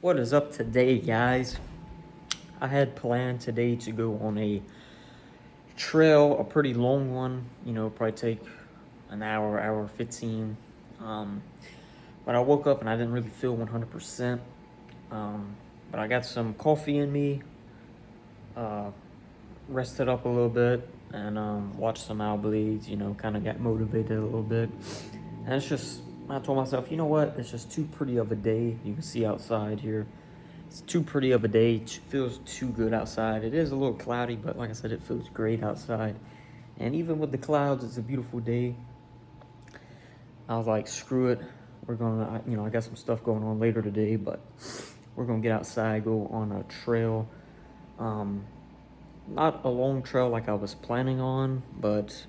What is up today, guys? I had planned today to go on a trail, a pretty long one, probably take an hour 15. But I woke up and I didn't really feel 100%. But I got some coffee in me, uh, rested up a little bit, and watched some Owl Blades, kind of got motivated a little bit. And I told myself, you know what? It's just too pretty of a day. You can see outside here. It's too pretty of a day. It feels too good outside. It is a little cloudy, but like I said, it feels great outside. And even with the clouds, it's a beautiful day. I was like, screw it. I got some stuff going on later today, but we're gonna get outside, go on a trail. Not a long trail like I was planning on, but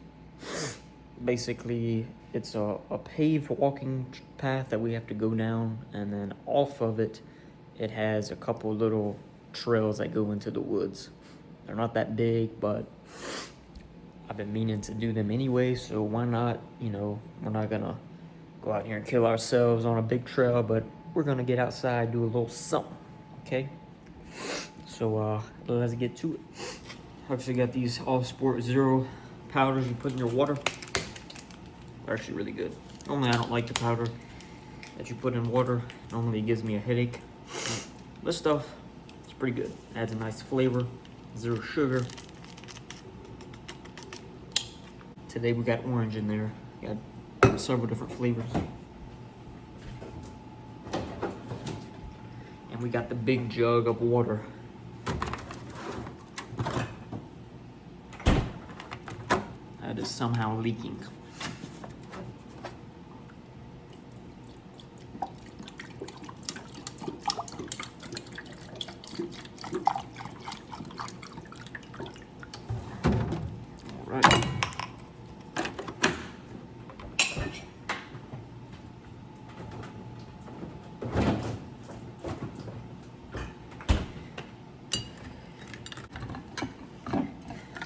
basically it's a paved walking path that we have to go down, and then off of it, it has a couple little trails that go into the woods. They're not that big, but I've been meaning to do them anyway, so why not? We're not gonna go out here and kill ourselves on a big trail, but we're gonna get outside, do a little something, okay? So let's get to it. I actually got these All Sport Zero powders you put in your water. They're actually really good. Normally I don't like the powder that you put in water. Normally it gives me a headache. This stuff is pretty good. Adds a nice flavor, zero sugar. Today we got orange in there. Got several different flavors. And we got the big jug of water. That is somehow leaking.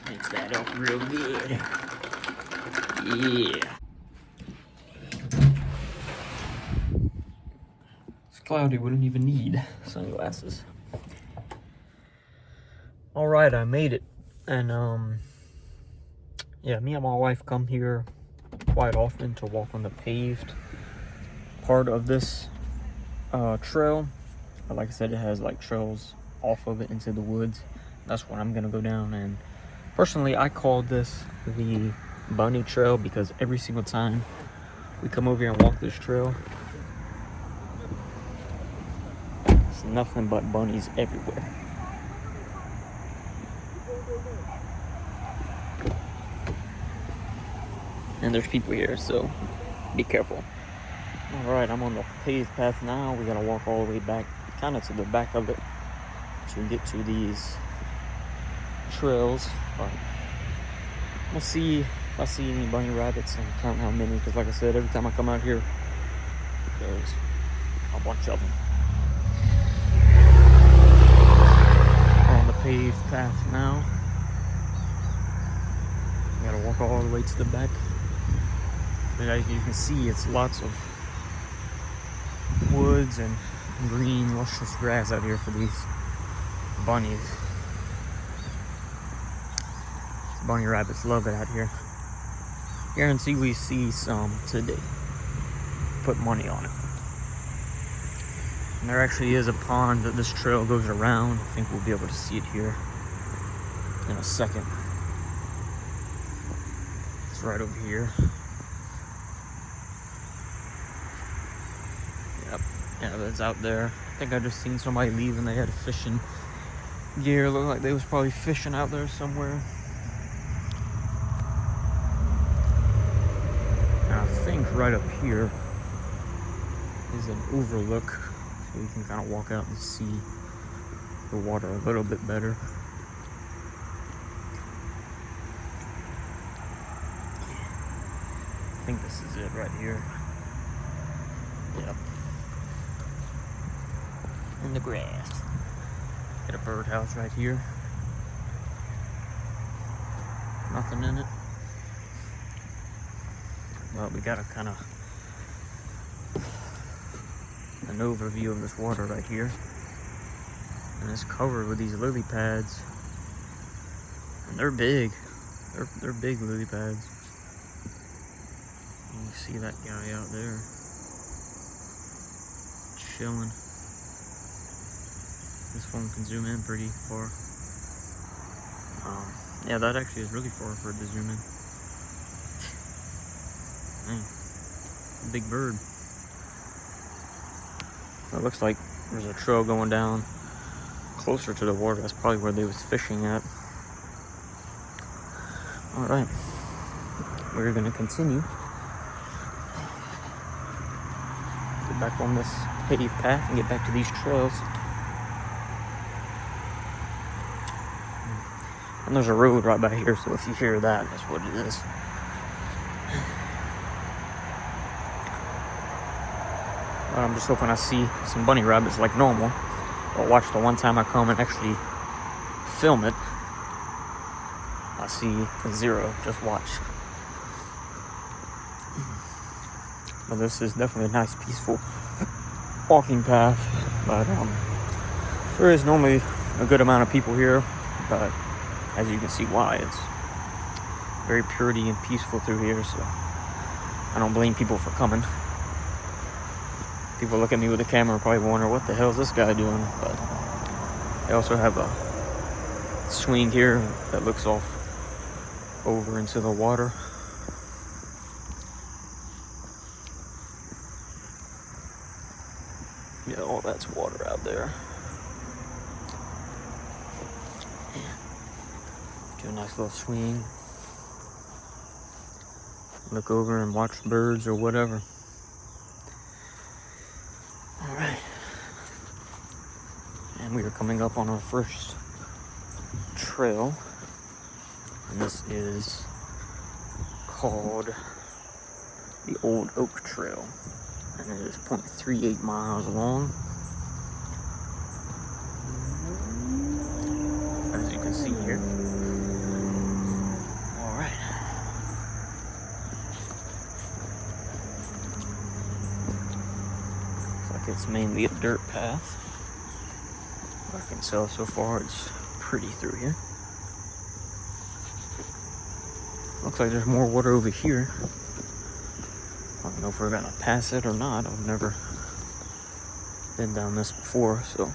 Mix that up real good. Yeah. It's cloudy, wouldn't even need sunglasses. All right, I made it. And yeah, me and my wife come here quite often to walk on the paved part of this trail. But like I said, it has like trails off of it into the woods. That's what I'm gonna go down. And personally, I called this the Bunny Trail because every single time we come over here and walk this trail, it's nothing but bunnies everywhere. And there's people here, so be careful. All right, I'm on the paved path now. We gotta walk all the way back, kind of to the back of it, to get to these trails. But we'll see if I see any bunny rabbits and count how many, because like I said, every time I come out here, there's a bunch of them. We're on the paved path now. We gotta walk all the way to the back. But as you can see, it's lots of woods and green, luscious grass out here for these bunnies. Bunny rabbits love it out here. Guarantee we see some today. Put money on it. And there actually is a pond that this trail goes around. I think we'll be able to see it here in a second. It's right over here. Yep, yeah, that's out there. I think I just seen somebody leave and they had fishing gear. Looked like they was probably fishing out there somewhere. And I think right up here is an overlook, so you can kind of walk out and see the water a little bit better. I think this is it right here. Yep. In the grass. Got a birdhouse right here. Nothing in it. Well, we got a an overview of this water right here. And it's covered with these lily pads. And they're big. They're big lily pads. And you see that guy out there chilling. This phone can zoom in pretty far. Yeah, that actually is really far for it to zoom in. Dang. Big bird. It looks like there's a trail going down closer to the water. That's probably where they was fishing at. All right, we're gonna continue. Get back on this paved path and get back to these trails. And there's a road right by here, so if you hear that, that's what it is. I'm just hoping I see some bunny rabbits like normal. But watch, the one time I come and actually film it, I see a zero. Just watch. But this is definitely a nice, peaceful walking path. But there is normally a good amount of people here. But as you can see why, it's very pretty and peaceful through here. So I don't blame people for coming. People look at me with a camera and probably wonder, what the hell is this guy doing? But they also have a swing here that looks off over into the water. Yeah, all that's water out there. Do a nice little swing. Look over and watch birds or whatever. Alright. And we are coming up on our first trail. And this is called the Old Oak Trail. And it is 0.38 miles long. As you can see here. Alright. Looks like it's mainly a dirt path. I can tell so far it's pretty through here. Looks like there's more water over here. I don't know if we're gonna pass it or not. I've never been down this before, so.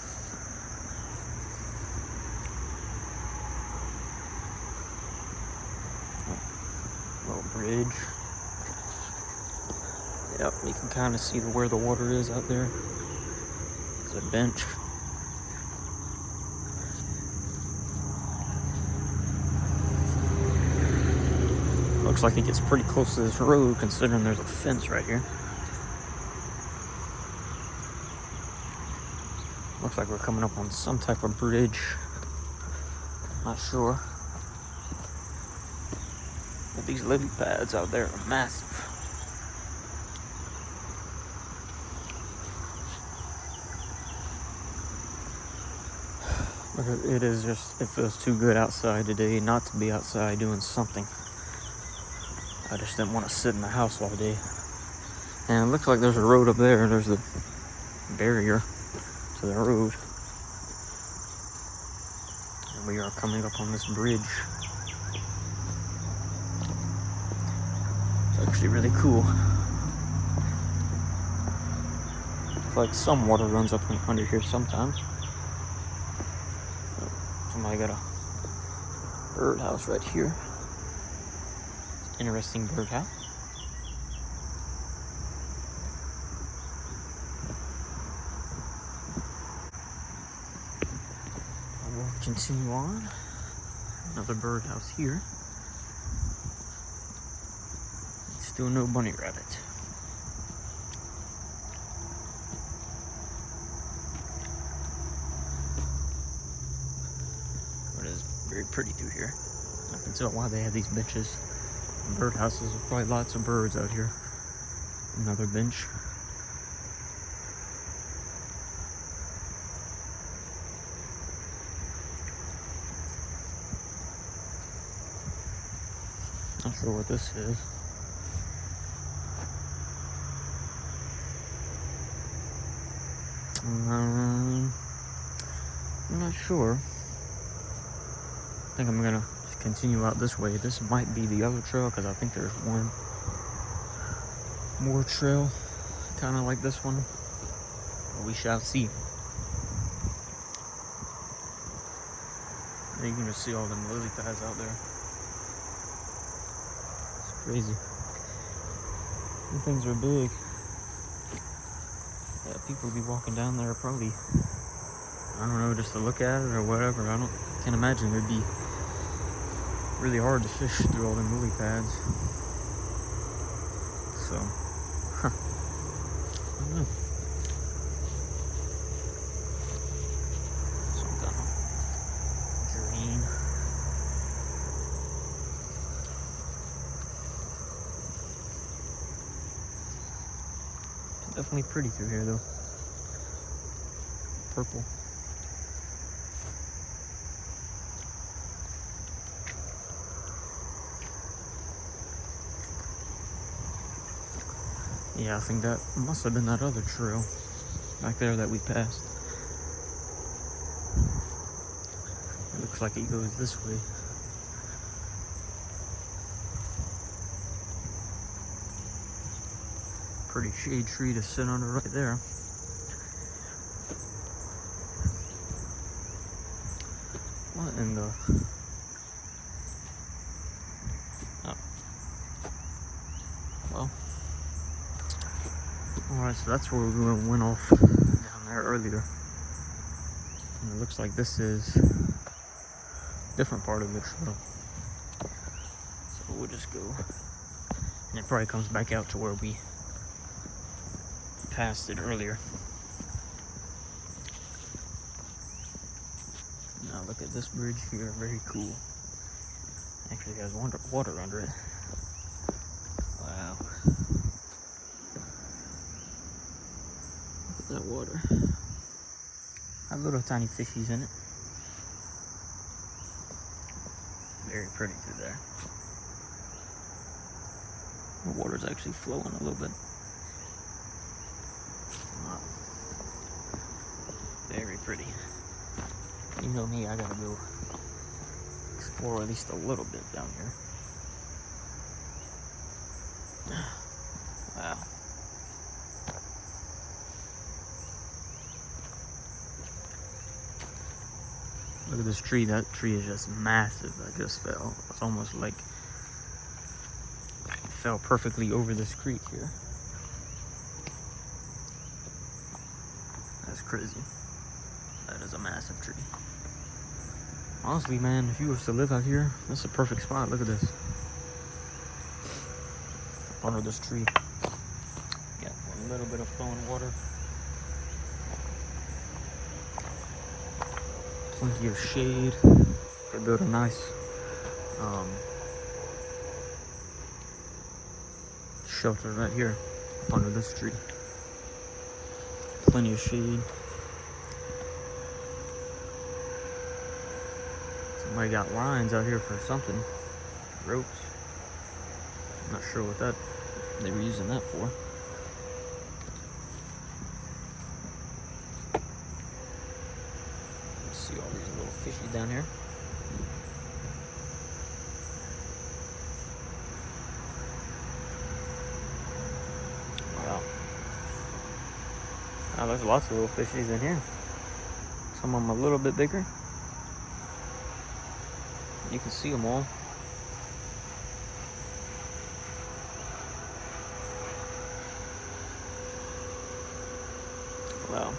Little bridge. Yep, you can kind of see where the water is out there. There's a bench. Looks like it gets pretty close to this road, considering there's a fence right here. Looks like we're coming up on some type of bridge. Not sure. But these lily pads out there are massive. It is just, it feels too good outside today not to be outside doing something. I just didn't want to sit in the house all day. And it looks like there's a road up there. There's the barrier to the road. And we are coming up on this bridge. It's actually really cool. It's like some water runs up under here sometimes. Somebody got a birdhouse right here. Interesting birdhouse. We'll continue on. Another birdhouse here. Still no bunny rabbit. But it is very pretty through here. I can tell why they have these benches. Birdhouses, there's probably lots of birds out here. Another bench. Not sure what this is. not sure. I think I'm gonna just continue out this way. This might be the other trail because I think there's one more trail kind of like this one. But we shall see. And you can just see all them lily pads out there. It's crazy. These things are big. Yeah, people be walking down there probably, I don't know, just to look at it or whatever. Can't imagine it'd be really hard to fish through all them lily pads. So, I don't know. Some kind of drain. It's definitely pretty through here though. Purple. Yeah, I think that must have been that other trail back there that we passed. It looks like it goes this way. Pretty shade tree to sit under right there. What in the... Oh. Well. Alright, so that's where we went off down there earlier. And it looks like this is a different part of the trail. So we'll just go. And it probably comes back out to where we passed it earlier. Now look at this bridge here, very cool. Actually has water under it. Wow. Look at that water. Have little tiny fishies in it. Very pretty through there. The water's actually flowing a little bit. Wow. Very pretty. You know me, I gotta go explore at least a little bit down here. Wow. Look at this tree. That tree is just massive. That just fell. It's almost like it fell perfectly over this creek here. That's crazy. That is a massive tree. Honestly, man, if you was to live out here, that's a perfect spot. Look at this. Under this tree. Got a little bit of flowing water. Plenty of shade. Could build a nice shelter right here up under this tree. Plenty of shade. Somebody got lines out here for something. Ropes. I'm not sure what that they were using that for. Let's see all these little fishies down here. Wow. Wow, there's lots of little fishies in here. Some of them a little bit bigger. You can see them all. Wow.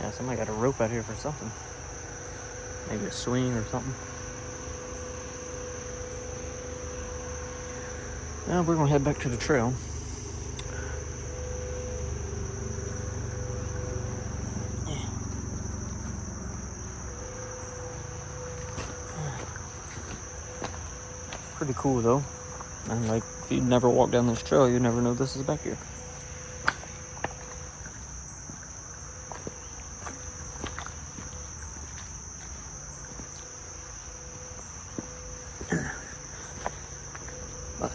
Yeah, somebody got a rope out here for something. Maybe a swing or something. Now we're gonna head back to the trail. Pretty cool though. And like, if you never walk down this trail, you never know this is back here. But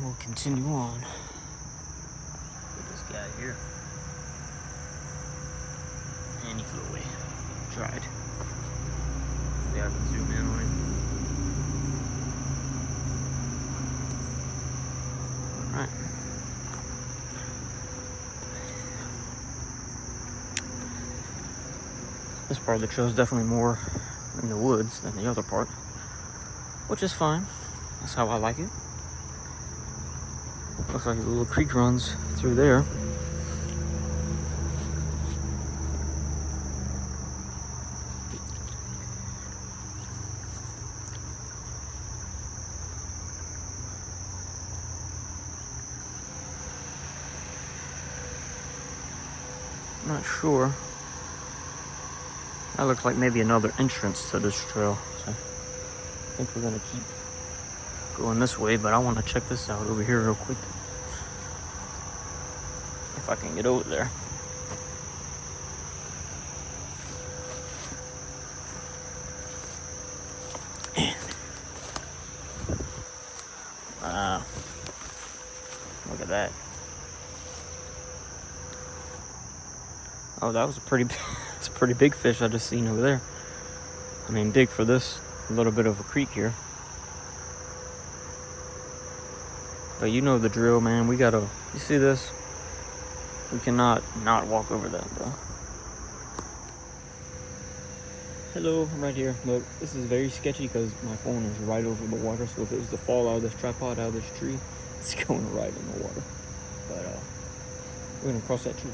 we'll continue on with this guy here. And he flew away. Tried. Yeah, I can zoom in on him. Alright. This part of the trail is definitely more in the woods than the other part, which is fine. That's how I like it. Looks like a little creek runs through there. Not sure. That looks like maybe another entrance to this trail. So I think we're gonna keep going this way, but I want to check this out over here real quick. If I can get over there. Look at that. Oh, that was a pretty it's a pretty big fish I just seen over there. I mean, big for this little bit of a creek here. But you know the drill, man. We gotta, you see this? We cannot not walk over that, bro. Hello, I'm right here. Look, this is very sketchy because my phone is right over the water. So if it was to fall out of this tripod, out of this tree, it's going right in the water. But we're gonna cross that tree.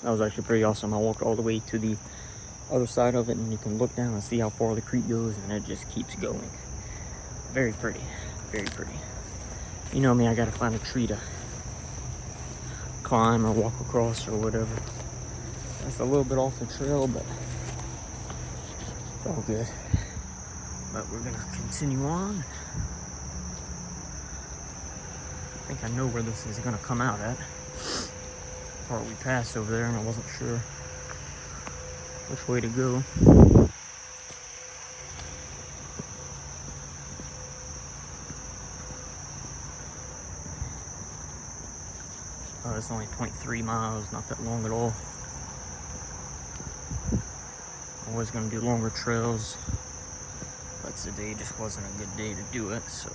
That was actually pretty awesome. I walked all the way to the other side of it, and you can look down and see how far the creek goes, and it just keeps going. Very pretty, very pretty. You know me, I gotta find a tree to climb or walk across or whatever. That's a little bit off the trail, but it's all good. But we're gonna continue on. I think I know where this is gonna come out at. Part we passed over there, and I wasn't sure which way to go. It's only 0.3 miles, not that long at all. I was gonna do longer trails, but today just wasn't a good day to do it, so.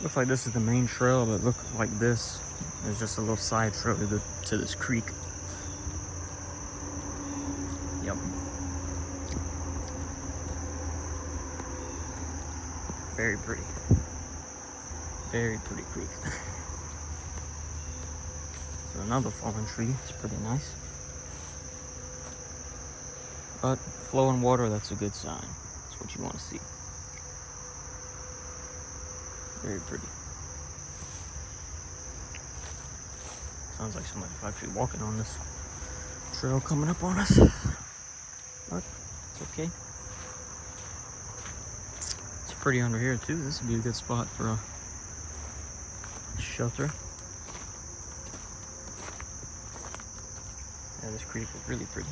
Looks like this is the main trail, but look like this. There's just a little side trail to this creek. Yep. Very pretty. Very pretty creek. So another fallen tree. It's pretty nice. But flowing water, that's a good sign. That's what you want to see. Very pretty. Sounds like somebody's actually walking on this trail coming up on us. But it's okay. It's pretty under here too. This would be a good spot for a shelter. Yeah, this creek is really pretty.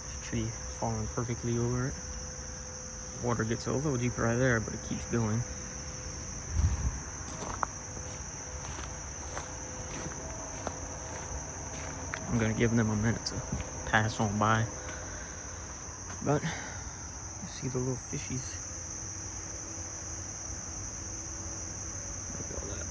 This tree falling perfectly over it. Water gets a little deeper right there, but it keeps going. I'm gonna give them a minute to pass on by. But you see the little fishies. Look at all that.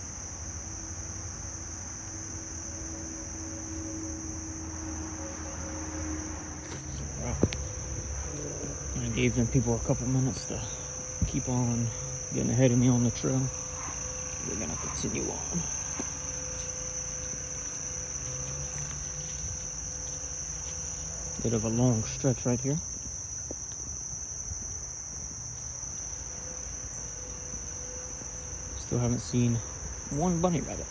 I gave them people a couple minutes to keep on getting ahead of me on the trail. We're gonna continue on. Bit of a long stretch right here. Still haven't seen one bunny rabbit.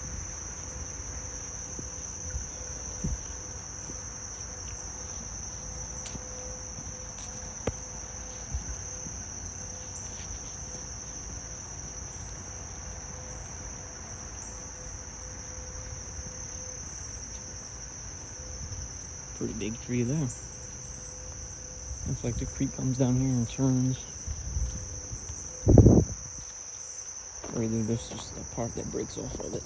Pretty big tree there. Looks like the creek comes down here and turns. Or either this is the part that breaks off of it.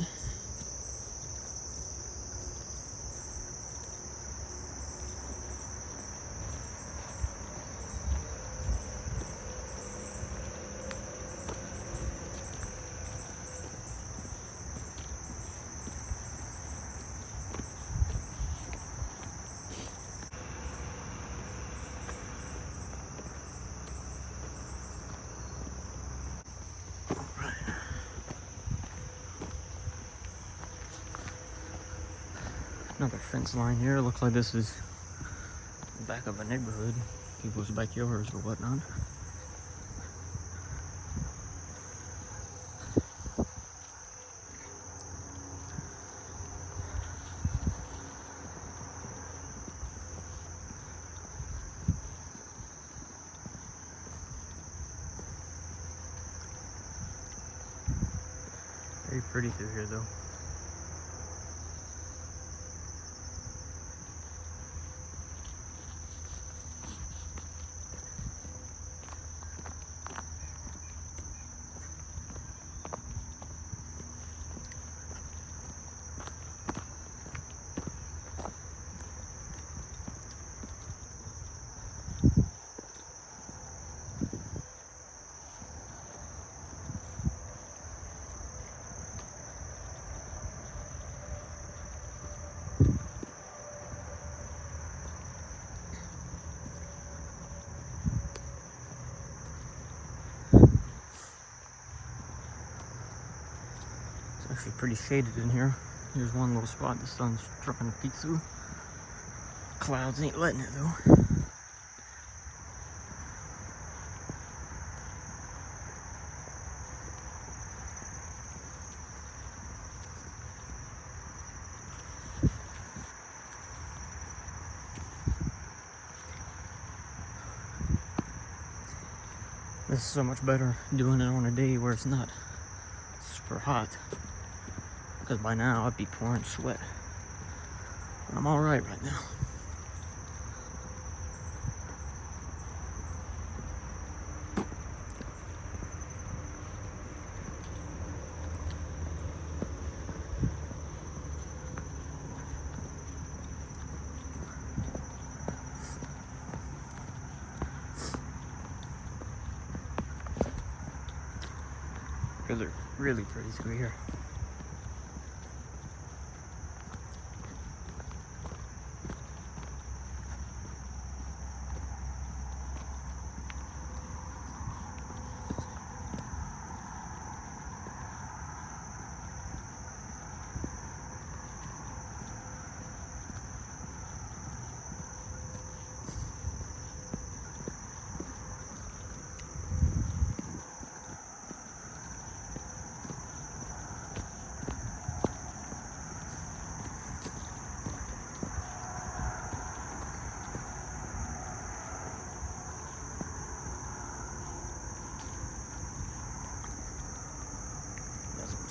Another fence line here. Looks like this is the back of a neighborhood, people's backyards or whatnot. Very pretty through here though. Actually pretty shaded in here. Here's one little spot the sun's trying to peek through. Clouds ain't letting it though. This is so much better doing it on a day where it's not super hot. Because by now I'd be pouring sweat. I'm alright right now. Really pretty through here.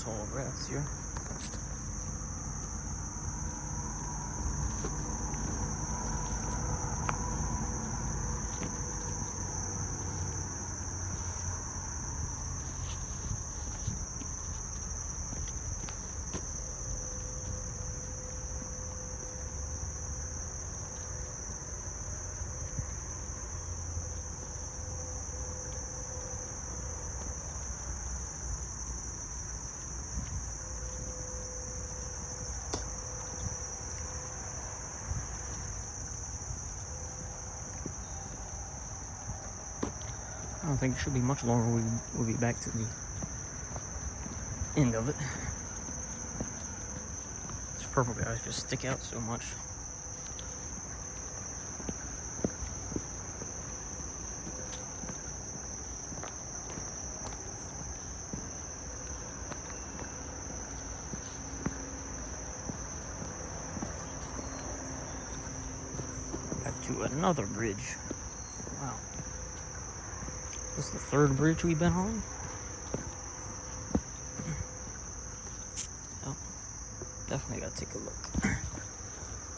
Tall grass here. I don't think it should be much longer. We'll be back to the end of it. These purple guys just stick out so much. to another bridge. Wow. This is the third bridge we've been on. Oh, definitely gotta take a look.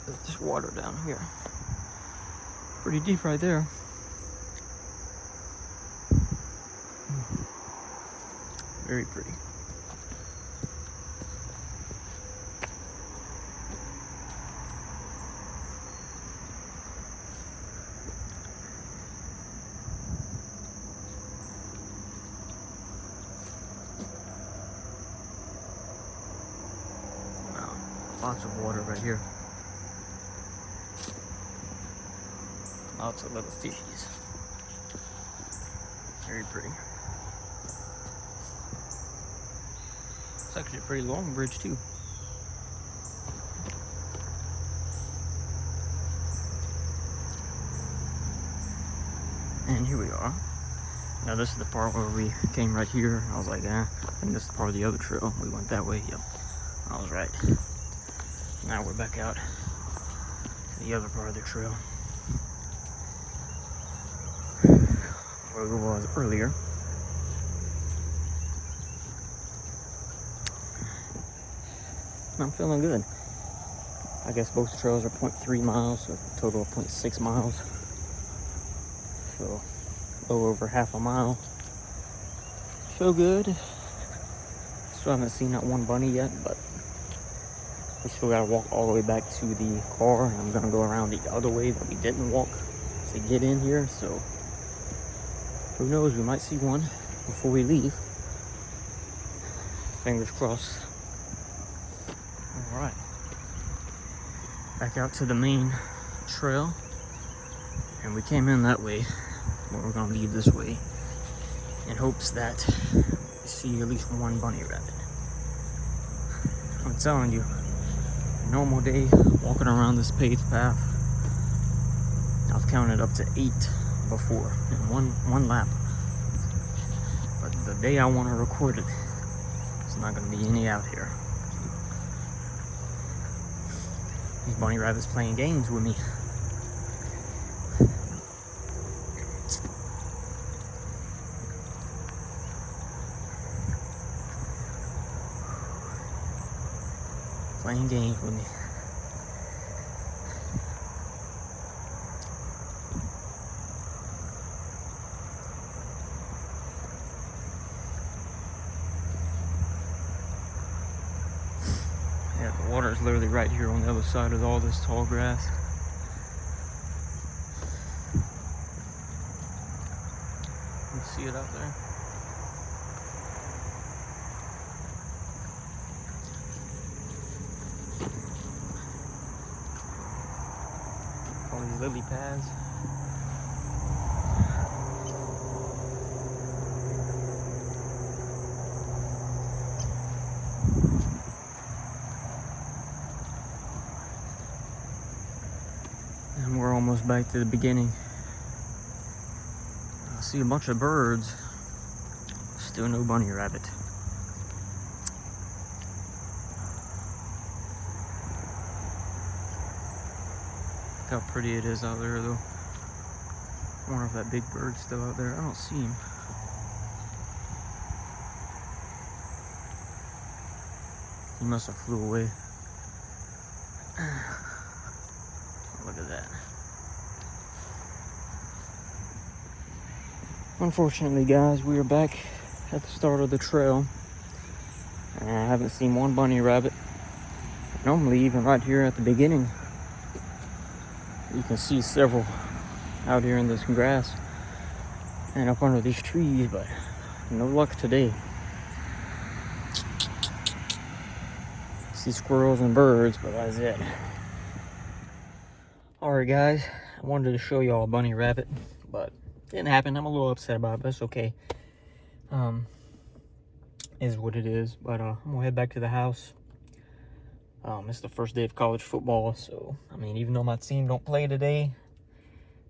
There's just water down here. Pretty deep right there. Very pretty. Wow, lots of water right here. Lots of little fishies. Very pretty. It's actually a pretty long bridge too. And here we are. Now this is the part where we came right here. I was like, I think this is part of the other trail. We went that way. Yep, I was right. Now we're back out to the other part of the trail where we was earlier. I'm feeling good. I guess both trails are 0.3 miles, so a total of 0.6 miles. So a little over half a mile. Feel good. Still haven't seen that one bunny yet, but we still gotta walk all the way back to the car, and I'm gonna go around the other way that we didn't walk to get in here. So who knows, we might see one before we leave. Fingers crossed. All right, back out to the main trail, and we came in that way, but we're gonna leave this way in hopes that we see at least one bunny rabbit. I'm telling you, a normal day walking around this paved path, I've counted up to 8 before in one lap. But the day I want to record it, there's not going to be any out here. These bunny rabbits playing games with me. Playing games with me. Yeah, the water is literally right here on the other side of all this tall grass. You see it out there? All these lily pads. And we're almost back to the beginning. I see a bunch of birds. Still no bunny rabbit. Look how pretty it is out there though. I wonder if that big bird's still out there. I don't see him. He must have flew away. Look at that. Unfortunately, guys, we are back at the start of the trail. And I haven't seen one bunny rabbit. Normally, even right here at the beginning, you can see several out here in this grass and up under these trees, but no luck today. See squirrels and birds, but that's it. Alright guys, I wanted to show y'all a bunny rabbit, but it didn't happen. I'm a little upset about it, but it's okay. Is what it is. But I'm gonna head back to the house. It's the first day of college football, so I mean, even though my team don't play today,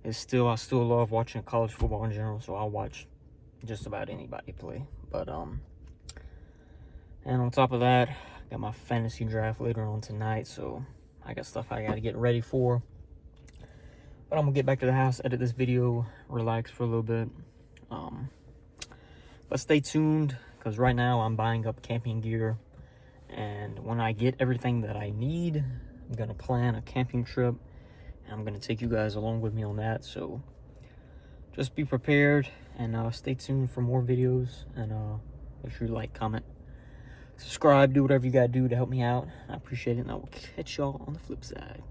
I still love watching college football in general, so I'll watch just about anybody play. But and on top of that, I got my fantasy draft later on tonight, so I got stuff I gotta get ready for. But I'm gonna get back to the house, edit this video, relax for a little bit. But stay tuned, because right now I'm buying up camping gear. And when I get everything that I need, I'm gonna plan a camping trip. And I'm gonna take you guys along with me on that. So just be prepared and stay tuned for more videos. And make sure you like, comment, subscribe, do whatever you gotta do to help me out. I appreciate it, and I will catch y'all on the flip side.